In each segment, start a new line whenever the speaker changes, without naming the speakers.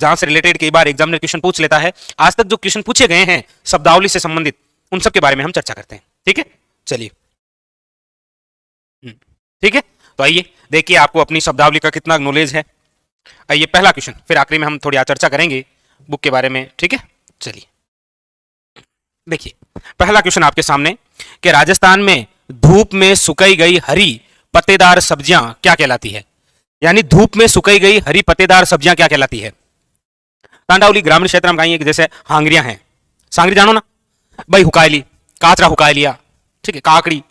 जहां से रिलेटेड कई बार एग्जामिनर क्वेश्चन पूछ लेता है। आज तक जो क्वेश्चन पूछे गए हैं शब्दावली से संबंधित, उन सब के बारे में हम चर्चा करते हैं। ठीक है, चलिए। ठीक है, तो आइए देखिए आपको अपनी शब्दावली का कितना नॉलेज है। आइए पहला क्वेश्चन, फिर आखिरी में हम थोड़ी चर्चा करेंगे बुक के बारे में। ठीक है, चलिए देखिए पहला क्वेश्चन आपके सामने कि राजस्थान में धूप में सुखाई गई हरी पत्तेदार सब्जियां क्या कहलाती है। यानी धूप में सुखाई गई हरी पत्तेदार सब्जियां क्या कहलाती है। तांडावली ग्रामीण क्षेत्र में कहेंगे कि जैसे हांगरियां हैं, सांगरी जानो ना भाई, हुकायली, काचरा हुकाय लिया। ठीक है, काकड़ी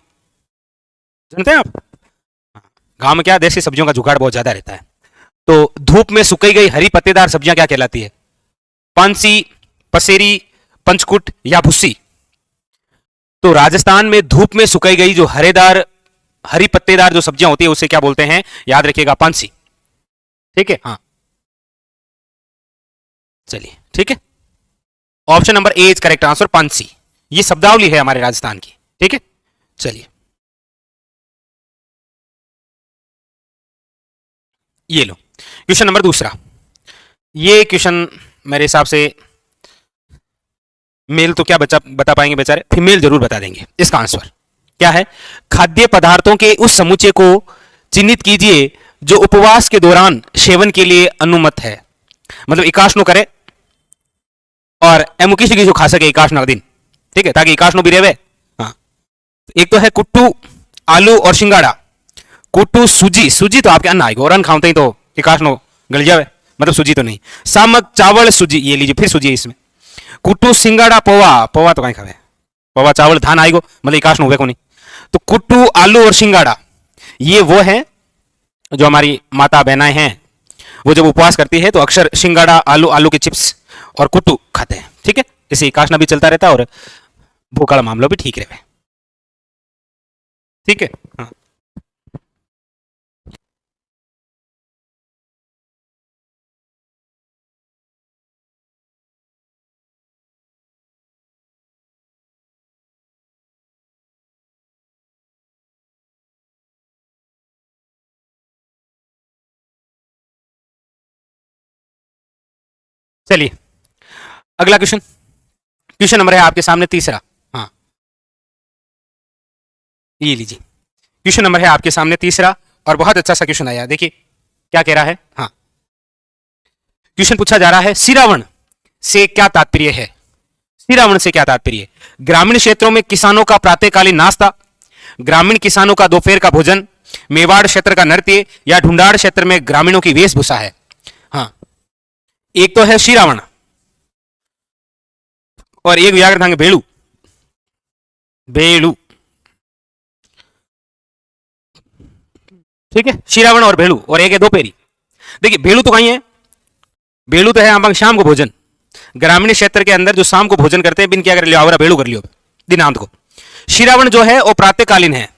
जानते हैं आप। गांव में क्या देसी सब्जियों का जुगाड़ बहुत ज्यादा रहता है। तो धूप में सुखाई गई हरी पत्तेदार सब्जियां क्या कहलाती है। पानसी, पसेरी, पंचकुट या भुस्सी। तो राजस्थान में धूप में सुखाई गई जो हरी पत्तेदार जो सब्जियां होती है उसे क्या बोलते हैं, याद रखिएगा, पानसी। ठीक है, हाँ चलिए ठीक है, option number A is correct answer, Pansi. ये शब्दावली है हमारे राजस्थान की। ठीक है, चलिए ये लो क्वेश्चन नंबर दूसरा। ये क्वेश्चन मेरे हिसाब से मेल तो क्या बता पाएंगे बेचारे, फीमेल जरूर बता देंगे। इसका आंसर क्या है, खाद्य पदार्थों के उस समुच्चय को चिन्हित कीजिए जो उपवास के दौरान सेवन के लिए अनुमत है। मतलब इकाशनो करे और एमुकिश की जो खा सके इकाशना दिन। ठीक है, ताकि इकाशनो भी रहे। हाँ, एक तो है कुट्टू, आलू और सिंगाड़ा। कुट्टू, सूजी, सूजी तो आपके अन्न आएगा और अन्न खाते ही तो इकाशनो गल जावे, मतलब सूजी तो नहीं। सामक, चावल, सूजी, ये लीजिए फिर सूजी है इसमें। कुट्टू, सिंगाड़ा, पोवा, पोवा तो कहीं खावे, पोवा चावल धान आएगो, मतलब इकाशनो हुए को नहीं। तो कुट्टू, आलू और सिंगाड़ा ये वो है जो हमारी माता बहनाएं हैं, वो जब उपवास करती है तो अक्सर सिंगाड़ा, आलू, आलू के चिप्स और कुट्टू खाते हैं। ठीक है, इससे इकाशना भी चलता रहता है और भूख का मामला भी ठीक रहे। ठीक है, हाँ चलिए अगला क्वेश्चन। क्वेश्चन नंबर है आपके सामने तीसरा। हाँ ये लीजिए, क्वेश्चन नंबर है आपके सामने तीसरा और बहुत अच्छा सा क्वेश्चन आया। देखिए क्या कह रहा है। हाँ, क्वेश्चन पूछा जा रहा है सिरावण से क्या तात्पर्य है। सिरावण से क्या तात्पर्य है। ग्रामीण क्षेत्रों में किसानों का प्रातःकालीन नाश्ता, ग्रामीण किसानों का दोपहर का भोजन, मेवाड़ क्षेत्र का नृत्य या ढूंढाड़ क्षेत्र में ग्रामीणों की वेशभूषा है। हाँ, एक तो है सिरावण और एक व्याकरण थांगे भेड़ू, भेड़ू। ठीक है, शिरावण और भेड़ू और एक है दोपहरी। देखिए भेड़ू तो कहीं है, भेड़ू तो है हम शाम को भोजन। ग्रामीण क्षेत्र के अंदर जो शाम को भोजन करते हैं बिन क्या कर लियो, आवरा भेड़ू कर लियो दिनांत को। शिरावण जो है वो प्रातःकालीन है।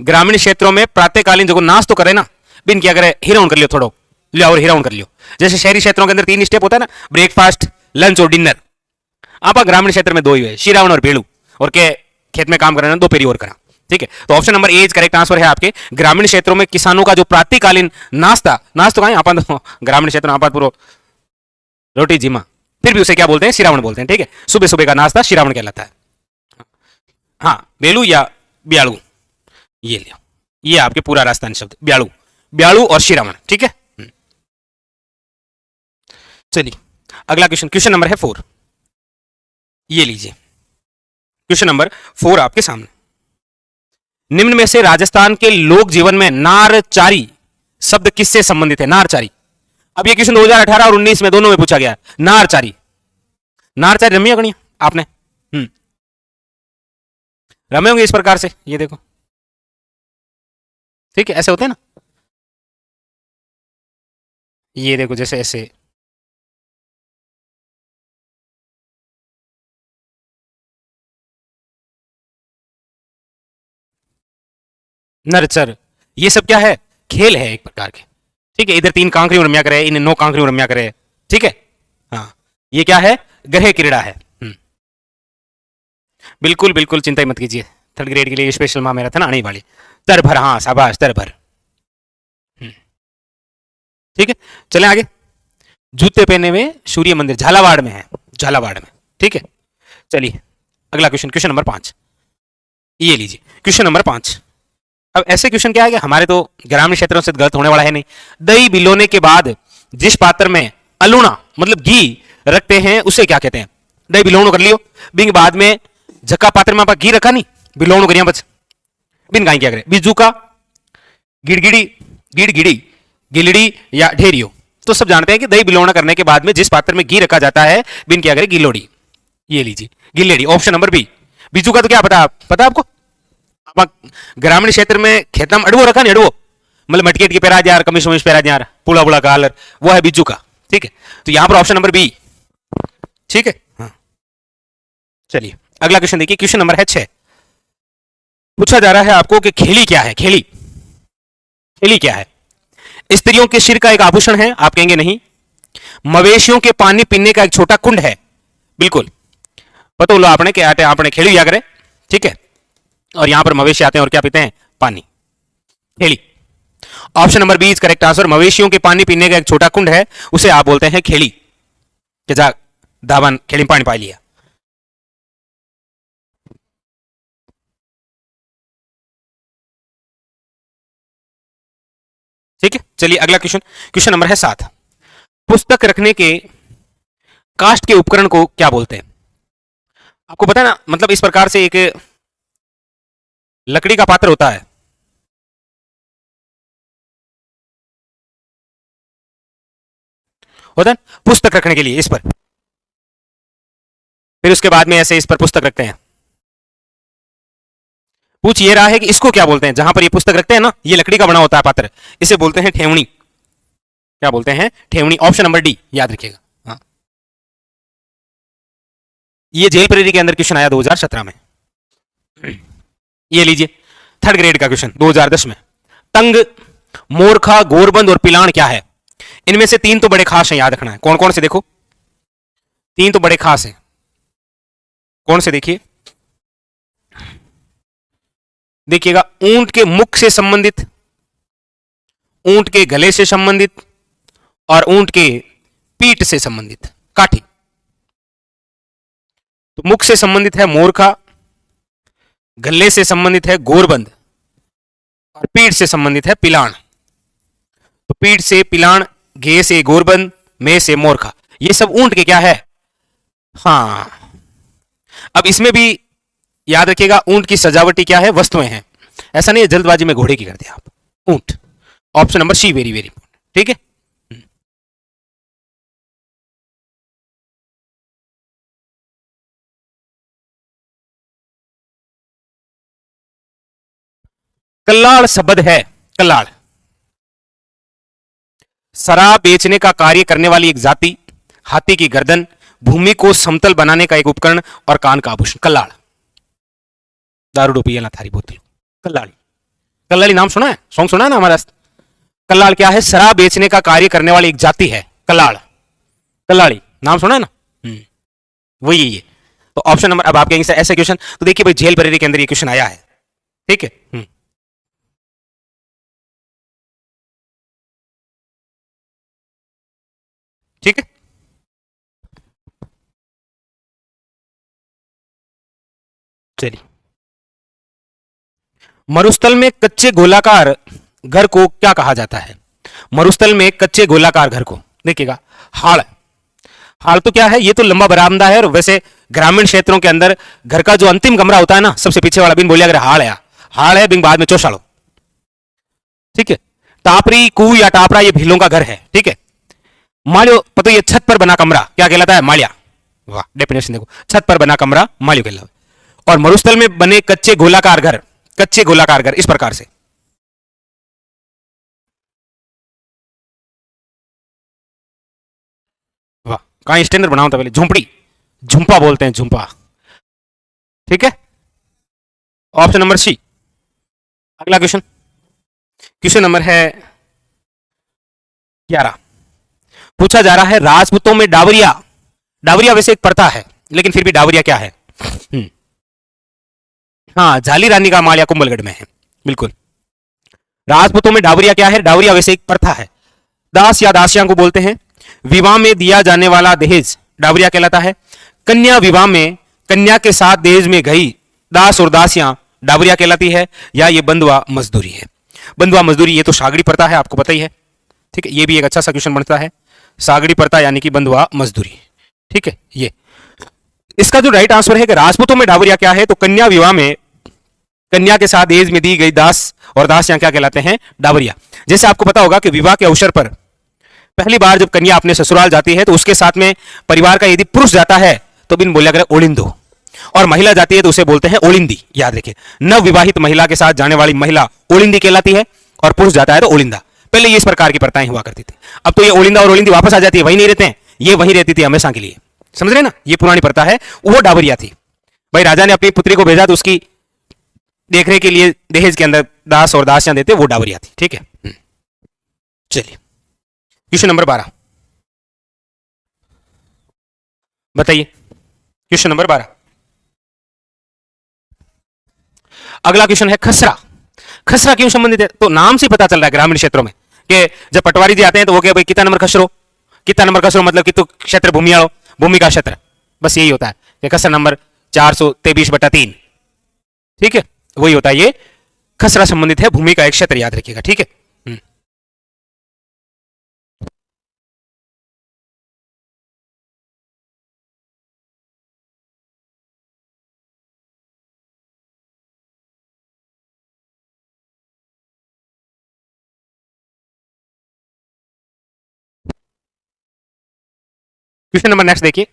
ग्रामीण क्षेत्रों में प्रातःकालीन जो नाश तो करे ना, बिन क्या करे, हिराउन कर लियो थोड़ो, लियो और हिराउन कर लियो। जैसे शहरी क्षेत्रों के अंदर 3 स्टेप होता है ना, ब्रेकफास्ट, लंच और डिनर। आप ग्रामीण क्षेत्र में 2 ही है, शिरावण और भेड़ू, और के खेत में काम करना दोपहरी और करा। ठीक है, तो option number A correct answer है आपके। ग्रामीण क्षेत्रों में किसानों का जो प्रातःकालीन नाश्ता, नाश्ता कहां अपन तो ग्रामीण क्षेत्र में अपन पूरा रोटी जीमा, फिर भी उसे क्या बोलते हैं, शिरावण बोलते हैं। ठीक है, सुबह सुबह का नाश्ता शिरावण कहलाता है। हाँ, बेलू या ब्यालू, ये लियो, ये आपके पूरा राजस्थानी शब्द ब्यालू, ब्यालू और शिरावण। ठीक है, चलिए अगला क्वेश्चन, क्वेश्चन नंबर है 4। ये लीजिए, क्वेश्चन नंबर 4 आपके सामने। निम्न में से राजस्थान के लोक जीवन में नारचारी शब्द किससे संबंधित है। नारचारी, अब ये क्वेश्चन 2018 और 19 में दोनों में पूछा गया। नारचारी, नारचारी रमी गणी आपने, रमे होंगे इस प्रकार से, ये देखो। ठीक है, ऐसे होते हैं ना, ये देखो जैसे ऐसे। नरचर, ये सब क्या है, खेल है एक प्रकार के। ठीक है, इधर 3 कांकरी रम्या करे, इन 9 कांकरी रम्या करे। ठीक है, हाँ ये क्या है, ग्रह क्रीड़ा है। बिल्कुल बिल्कुल चिंता मत कीजिए, 3rd ग्रेड के लिए स्पेशल माँ मेरा था ना आने वाली। तरभर, हाँ शाबाश तरभर। ठीक है, चलें आगे। जूते पहने हुए सूर्य मंदिर झालावाड़ में है, झालावाड़ में। ठीक है, चलिए अगला क्वेश्चन, क्वेश्चन नंबर 5। ये लीजिए क्वेश्चन नंबर 5। अब ऐसे क्वेश्चन क्या है कि हमारे तो ग्रामीण क्षेत्रों से गलत होने वाला है नहीं। दही भिगोने के बाद जिस पात्र में अलूणा मतलब घी रखते हैं उसे क्या कहते हैं? दही भिगोणो कर लियो, बिन बाद में झक्का पात्र में आप घी रखा नहीं, भिगोणो करिया बस, बिन गाय क्या करे? बीजू का, गिड़गिड़ी, गिड़गिड़ी, गिलड़ी या ढेरियो। तो सब जानते हैं कि दही भिगोना करने के बाद में जिस पात्र में घी रखा जाता है बिन क्या करे? गिलोड़ी। ये लीजिए गिलेड़ी, ऑप्शन नंबर बी। बीजू का तो क्या पता, पता आपको? आप ग्रामीण क्षेत्र में खेत में अड़वो रखा नहीं, अड़वो मतलब मटकेट के पैरा यार, कमीज वमीज पैरा यार, पुला बुला कालर, वो है बीजू का। ठीक है, तो यहां पर ऑप्शन नंबर बी। ठीक है, हाँ। चलिए अगला क्वेश्चन देखिए, क्वेश्चन नंबर है 6। पूछा जा रहा है आपको कि खेली क्या है? खेली, खेली क्या है? स्त्रियों के सिर का एक आभूषण है, आप कहेंगे नहीं। मवेशियों के पानी पीने का एक छोटा कुंड है, बिल्कुल पता बोलो आपने क्या आते, आपने खेली या करे। ठीक है, और यहां पर मवेशी आते हैं और क्या पीते हैं? पानी। खेली, option number B is correct answer. मवेशियों के पानी पीने का एक छोटा कुंड है, उसे आप बोलते हैं खेली। कि जा दावन खेली पानी पा लिया। ठीक है, चलिए अगला क्वेश्चन, क्वेश्चन नंबर है 7। पुस्तक रखने के काष्ठ के उपकरण को क्या बोलते हैं? आपको पता है ना, मतलब इस प्रकार से एक लकड़ी का पात्र होता है, होता है पुस्तक रखने के लिए, इस पर, फिर उसके बाद में ऐसे इस पर पुस्तक रखते हैं। पूछ ये रहा है कि इसको क्या बोलते हैं? जहां पर ये पुस्तक रखते हैं ना, ये लकड़ी का बना होता है पात्र, इसे बोलते हैं ठेवनी। क्या बोलते हैं? ठेवनी। ऑप्शन नंबर डी याद रखिएगा। हाँ, ये जेल प्रेरी के अंदर क्वेश्चन आया 2017 में। ये लीजिए थर्ड ग्रेड का क्वेश्चन 2010 में। तंग, मोरखा, गोरबंद और पिलाण क्या है? इनमें से 3 तो बड़े खास हैं, याद रखना है। कौन कौन से? देखो 3 तो बड़े खास हैं, कौन से? देखिए, देखिएगा, ऊंट के मुख से संबंधित, ऊंट के गले से संबंधित और ऊंट के पीठ से संबंधित काठी। तो मुख से संबंधित है मोरखा, गले से संबंधित है गोरबंद और पीठ से संबंधित है पिलाण। तो पीठ से पिलाण, घे से गोरबंद, में से मोरखा, ये सब ऊंट के क्या है? हाँ, अब इसमें भी याद रखिएगा, ऊंट की सजावटी क्या है? वस्तुएं हैं। ऐसा नहीं है जल्दबाजी में घोड़े की करते हैं आप, ऊंट। Option number C very very important. ठीक है, कल्लाड़ शब्द है, कल्लाड़ शराब बेचने का कार्य करने वाली एक जाति, हाथी की गर्दन, भूमि को समतल बनाने का एक उपकरण और कान का आभूषण। कल्लाड़, दारू डोपी ना थारी बोतल, कल्लाड़ी। कल्लाड़ी नाम सुना है, सॉन्ग सुना है ना हमारा। कल्लाड़ क्या है? शराब बेचने का कार्य करने वाली एक जाति है, कल्लाड़, कल्लाड़ी नाम सुना है ना। वही ये। तो ऑप्शन नंबर, अब आप कहेंगे ऐसे क्वेश्चन, तो देखिए भाई जेल बरेली के अंदर ये क्वेश्चन आया है। ठीक है, ठीक है, चलिए। मरुस्थल में कच्चे गोलाकार घर को क्या कहा जाता है? मरुस्थल में कच्चे गोलाकार घर को देखिएगा, हाड़। हाड़ तो क्या है? ये तो लंबा बरामदा है, और वैसे ग्रामीण क्षेत्रों के अंदर घर का जो अंतिम कमरा होता है ना, सबसे पीछे वाला, बिन बोलिया अगर हाड़ है, हाड़ है, बिन बाद में चौसाड़ो। ठीक है, टापरी, कू या टापरा ये भीलों का घर है। ठीक है, मालियो पता, ये छत पर बना कमरा क्या कहलाता है? मालिया। वाह, डेफिनेशन देखो, छत पर बना कमरा मालियो कहलाता है। और मरुस्थल में बने कच्चे गोलाकार घर, कच्चे गोलाकार घर इस प्रकार से। वाह, कहां स्टैंडर्ड बनाओ था पहले, झुंपड़ी, झुंपा बोलते हैं, झुंपा। ठीक है, ऑप्शन नंबर सी। अगला क्वेश्चन, क्वेश्चन नंबर है 11। पूछा जा रहा है राजपूतों में डावरिया, डावरिया वैसे एक प्रथा है, लेकिन फिर भी डावरिया क्या है? हाँ, झाली रानी का मालिया कुंभलगढ़ में है, बिल्कुल। राजपूतों में डावरिया क्या है? डावरिया वैसे एक प्रथा है, दास या दासियां को बोलते हैं। विवाह में दिया जाने वाला दहेज डावरिया कहलाता है। कन्या विवाह में कन्या के साथ दहेज में गई दास और दासियां डावरिया कहलाती है, या ये बंधुआ मजदूरी है। बंधुआ मजदूरी ये तो सागड़ी प्रथा है, आपको पता ही है, ठीक है। ये भी एक अच्छा सा क्वेश्चन बनता है, सागड़ी प्रथा यानी कि बंधुआ मजदूरी, ठीक है। ये इसका जो राइट आंसर है कि राजपूतों में डावरिया क्या है, तो कन्या विवाह में कन्या के साथ दहेज में दी गई दास और दासियां क्या कहलाते हैं, डावरिया। जैसे आपको पता होगा कि विवाह के अवसर पर पहली बार जब कन्या अपने ससुराल जाती है तो उसके साथ में परिवार का यदि पुरुष जाता है तो बिन बोला करे ओलिंदो, और महिला जाती है तो उसे बोलते हैं ओलिंदी। याद रखिए, नव विवाहित महिला के साथ जाने वाली महिला ओलिंदी कहलाती है, और पुरुष जाता है तो ओलिंदा। पहले ये इस प्रकार की प्रथाएं हुआ करती थी। अब तो ये ओलिंदा और ओलिंदी वापस आ जाती है, वही नहीं रहते हैं, ये वही रहती थी हमेशा के लिए। समझ रहे ना, ये पुरानी प्रथा है, वो डावरिया थी। भाई राजा ने अपनी पुत्री को भेजा तो उसकी देखरेख के लिए दहेज के अंदर दास और दासियां देते, वो डावरिया थी, ठीक है। चलिए क्वेश्चन नंबर 12 बताइए। क्वेश्चन नंबर 12 अगला क्वेश्चन है खसरा। खसरा क्यों संबंधित है, तो नाम से पता चल रहा है ग्रामीण क्षेत्रों में कि जब पटवारी जी आते हैं तो वो क्या भाई कितना नंबर खसरो, कितना नंबर खसरो मतलब कि तो क्षेत्र भूमि आड़ो, भूमि का क्षेत्र, बस यही होता है कि खसरा नंबर 423/3, ठीक है, वही होता है। ये खसरा संबंधित है भूमि का एक क्षेत्र, याद रखिएगा, ठीक है। क्वेश्चन नंबर नेक्स्ट देखिए।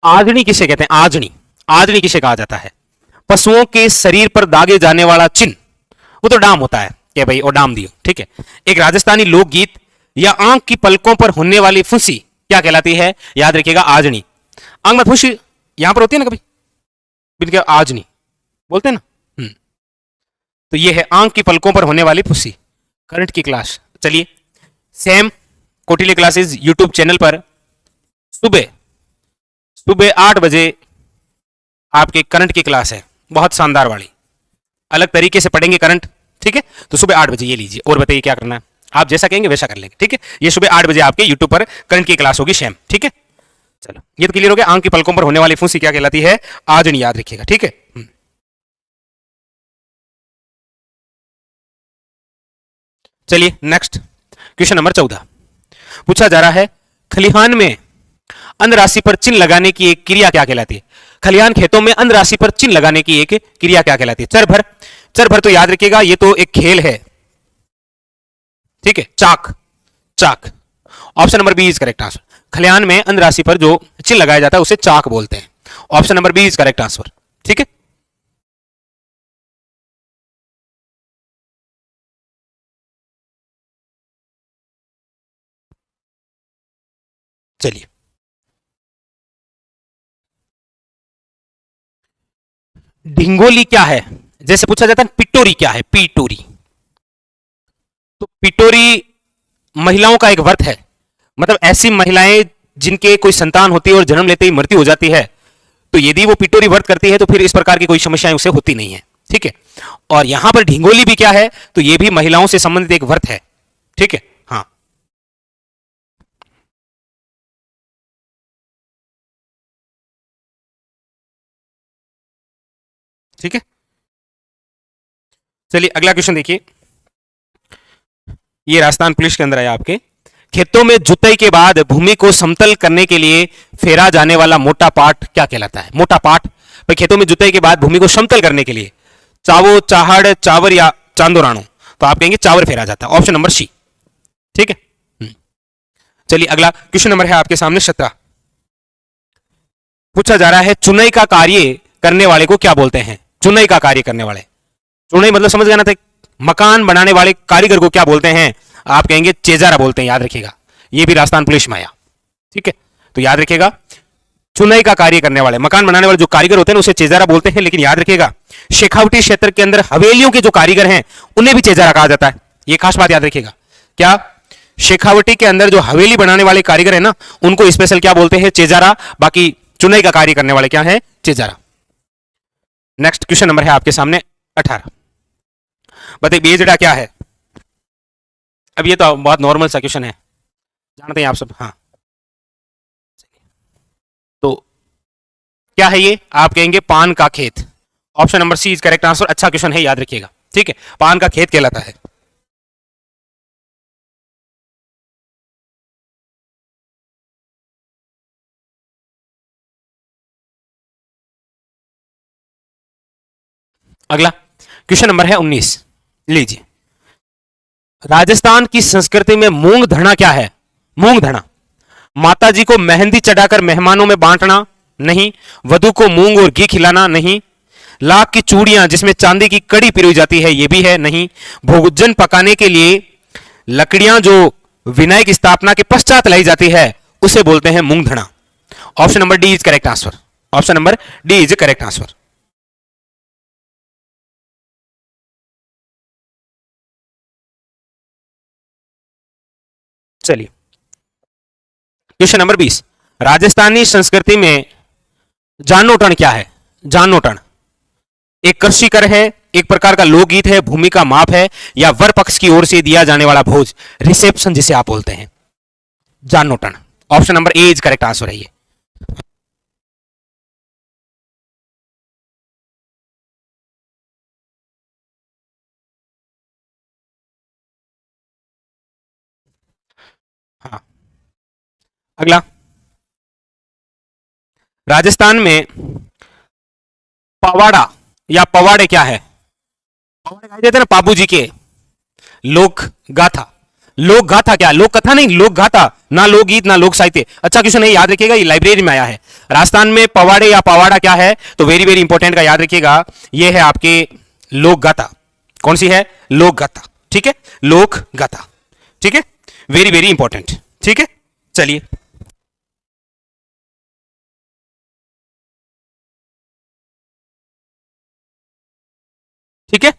आजनी किसे कहते हैं, आजनी, आजनी किसे कहा जाता है, पशुओं के शरीर पर दागे जाने वाला चिन्ह, वो तो डाम होता है कि भाई वो डाम दियो, ठीक है। एक राजस्थानी लोकगीत या आंख की पलकों पर होने वाली फुंसी क्या कहलाती है, याद रखिएगा आजनी। आंख में फुंसी यहां पर होती है ना, कभी बिल्कुल आजनी बोलते हैं ना। तो ये है आंख की पलकों पर होने वाली फुंसी। करंट की क्लास, चलिए सेम कोटिले क्लासेस यूट्यूब चैनल पर सुबह 8 बजे आपके करंट की क्लास है, बहुत शानदार वाली, अलग तरीके से पढ़ेंगे करंट, ठीक है। तो सुबह 8 बजे ये लीजिए, और बताइए क्या करना है, आप जैसा कहेंगे वैसा कर लेंगे, ठीक है। ये सुबह 8 बजे आपके यूट्यूब पर करंट की क्लास होगी सेम, ठीक है। चलो ये तो क्लियर हो गया, आंख की पलकों पर होने वाली फुंसी क्या कहलाती है, आजनी, याद रखिएगा, ठीक है। चलिए नेक्स्ट क्वेश्चन नंबर 14 पूछा जा रहा है, खलिहान में अंध राशि पर चिन्ह लगाने की एक क्रिया क्या कहलाती है। खलिहान खेतों में अंध राशि पर चिन्ह लगाने की एक क्रिया क्या कहलाती है, चरभर। चरभर तो याद रखिएगा ये तो एक खेल है, ठीक है, चाक, चाक। Option number B is correct answer. खलिहान में अंध राशि पर जो चिन्ह लगाया जाता है उसे चाक बोलते हैं। Option number B is correct answer, ठीक है। चलिए ढिंगोली क्या है, जैसे पूछा जाता है पिटोरी क्या है, पिटोरी। तो पिटोरी महिलाओं का एक व्रत है, मतलब ऐसी महिलाएं जिनके कोई संतान होती है और जन्म लेते ही मृत्यु हो जाती है, तो यदि वो पिटोरी व्रत करती है तो फिर इस प्रकार की कोई समस्याएं उसे होती नहीं है, ठीक है। और यहां पर ढिंगोली भी क्या है, तो ये भी महिलाओं से संबंधित एक व्रत है, ठीक है। हाँ ठीक है। चलिए अगला क्वेश्चन देखिए, ये राजस्थान पुलिस के अंदर है आपके। खेतों में जुताई के बाद भूमि को समतल करने के लिए फेरा जाने वाला मोटा पाट क्या कहलाता है, मोटा पाट। भाई खेतों में जुताई के बाद भूमि को समतल करने के लिए चावो, चाहड़, चावर या चांदोराणो, तो आप कहेंगे चावर फेरा जाता है, ऑप्शन नंबर सी, ठीक है। चलिए अगला क्वेश्चन नंबर है आपके सामने 17 पूछा जा रहा है, चुनाई का कार्य करने वाले को क्या बोलते हैं, चुनाई का कार्य करने वाले, चुनाई मतलब समझ गया ना, था मकान बनाने वाले कारीगर को क्या बोलते हैं, आप कहेंगे चेजारा बोलते हैं, याद रखिएगा। ये भी राजस्थान पुलिस में आया, ठीक है। तो याद रखिएगा चुनाई का कार्य करने वाले, मकान बनाने वाले जो कारीगर होते हैं उसे चेजारा बोलते हैं। लेकिन याद रखिएगा शेखावटी क्षेत्र के अंदर हवेलियों के जो कारीगर हैं उन्हें भी चेजारा कहा जाता है, ये खास बात याद रखिएगा। क्या शेखावटी के अंदर जो हवेली बनाने वाले कारीगर है ना, उनको स्पेशल क्या बोलते हैं, चेजारा। बाकी चुनाई का कार्य करने वाले क्या है, चेजारा। नेक्स्ट क्वेश्चन नंबर है आपके सामने 18 बताइए बेजड़ा क्या है। अब ये तो बहुत नॉर्मल सा क्वेश्चन है, जानते हैं आप सब। हाँ, तो क्या है ये, आप कहेंगे पान का खेत। Option number C is correct answer. अच्छा क्वेश्चन है, याद रखिएगा, ठीक है। पान का खेत कहलाता है। अगला क्वेश्चन नंबर है 19, लीजिए। राजस्थान की संस्कृति में मूंग धना क्या है? मूंग धना, माता जी को मेहंदी चढ़ाकर मेहमानों में बांटना, नहीं। वधु को मूंग और घी खिलाना, नहीं। लाख की चूड़ियां जिसमें चांदी की कड़ी पिरोई जाती है, यह भी है, नहीं। भोजन पकाने के लिए लकड़ियां जो विनायक की स्थापना के पश्चात लाई जाती है, उसे बोलते हैं मूंग धना। Option number D is correct answer. Option number D is correct answer. चलिए क्वेश्चन नंबर 20, राजस्थानी संस्कृति में जानोटन क्या है? जानोटन एक कृषि कर है, एक प्रकार का लोकगीत है, भूमि का माप है, या वर पक्ष की ओर से दिया जाने वाला भोज, रिसेप्शन जिसे आप बोलते हैं, जानोटन। Option number A is correct answer है ये। हाँ, अगला, राजस्थान में पवाड़ा या पवाड़े क्या है? पवाड़े गाए जाते हैं ना बाबू जी के, लोक गाथा। लोक गाथा क्या? लोक कथा नहीं, लोक गाथा, ना लोकगीत ना लोक साहित्य। अच्छा क्वेश्चन है, याद रखिएगा, ये लाइब्रेरी में आया है। राजस्थान में पवाड़े या पवाड़ा क्या है? तो वेरी वेरी इंपॉर्टेंट का याद रखिएगा, ये है आपके लोक गाथा। कौन सी है? लोक गाथा, ठीक है, लोक गाथा, ठीक है, वेरी वेरी इंपॉर्टेंट, ठीक है। चलिए ठीक है।